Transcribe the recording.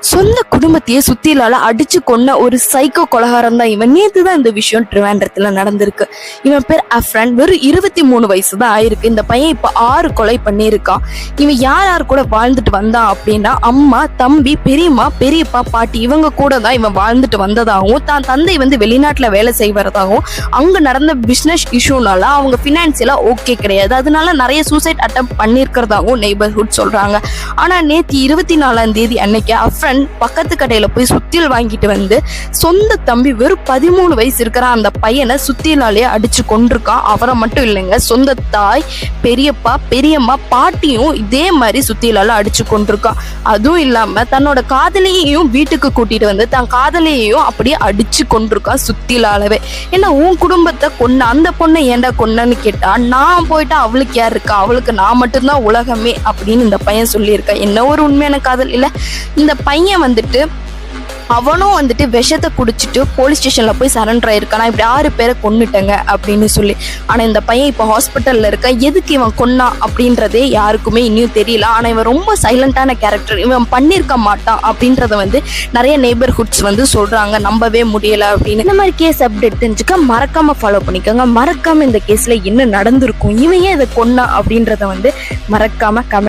சொந்த குடும்பத்தையே சுத்திலால அடிச்சு கொன்ன ஒரு சைக்கோ கொலகாரம் தான் இவன். நேத்து தான் இந்த விஷயம் ட்ரிவாண்ட்ரத்துல நடந்திருக்கு. இவன் பேர் அஃப்ரன். வெறும் 23 வயசு தான் ஆயிருக்கு. இந்த பையன் இப்ப 6 கொலை பண்ணியிருக்கான். இவன் யார் கூட வாழ்ந்துட்டு வந்தான் அப்படின்னா, அம்மா, தம்பி, பெரியம்மா, பெரியப்பா, பாட்டி இவங்க கூட தான் இவன் வாழ்ந்துட்டு வந்ததாகவும், தான் தந்தை வெளிநாட்டுல வேலை செய்வதாகவும், அங்க நடந்த பிசினஸ் இஷ்யூனால அவங்க பினான்சியலா ஓகே கிடையாது, அதனால நிறைய சூசைட் அட்டம் பண்ணிருக்கிறதாகவும் நெய்பர்ஹுட் சொல்றாங்க. ஆனா நேத்து 24ஆம் தேதி அன்னைக்கு அஃப்ரன் பக்கத்து கடையில போய் சுத்தியல் வாங்கிட்டு வந்து சொந்த தம்பி வெறும் 13 வயசு இருக்கிற அந்த பையனை சுத்தியலாலேயே அடிச்சு கொண்டிருக்கான். அவரை மட்டும் இல்லைங்க, சொந்த தாய், பெரியப்பா, பெரியம்மா, பாட்டியும் இதே மாதிரி சுத்தியலால அடிச்சு கொண்டிருக்கான். அதுவும் இல்லாம தன்னோட காதலியையும் வீட்டுக்கு கூட்டிட்டு வந்து தன் காதலியையும் அப்படியே அடிச்சு கொண்டிருக்கான் சுத்தியலாலவே. ஏன்னா உன் குடும்பத்தை கொன்ன அந்த பொண்ணை ஏண்டா கொன்னன்னு கேட்டா, நான் போயிட்டா அவளுக்கு யார் இருக்கா, அவளுக்கு நான் மட்டும்தான் உலகமே அப்படின்னு இந்த பையன் சொல்லியிருக்கான். என்ன ஒரு உண்மையான காதல் இல்ல. இந்த பையன் அவனும் விஷத்தை குடிச்சிட்டு போலீஸ் ஸ்டேஷன்ல போய் சரண்டர் ஆயிருக்கான். நான் இப்படி 6 பேரை கொன்னுட்டேங்க அப்படின்னு சொல்லி. ஆனா இந்த பையன் இப்போ ஹாஸ்பிட்டல்ல இருக்க. எதுக்கு இவன் கொன்னா அப்படின்றதே யாருக்குமே இன்னும் தெரியல. ஆனா இவன் ரொம்ப சைலண்டான கேரக்டர், இவன் பண்ணிருக்க மாட்டான் அப்படின்றத நிறைய நெய்பர்ஹுட்ஸ் சொல்றாங்க. நம்பவே முடியல அப்படின்னு. இந்த மாதிரி கேஸ் அப்டேட் தெரிஞ்சுக்க மறக்காம ஃபாலோ பண்ணிக்கோங்க. மறக்காம இந்த கேஸ்ல என்ன நடந்திருக்கும், இவன் ஏன் இதை கொன்னா அப்படின்றத மறக்காம கமெண்ட்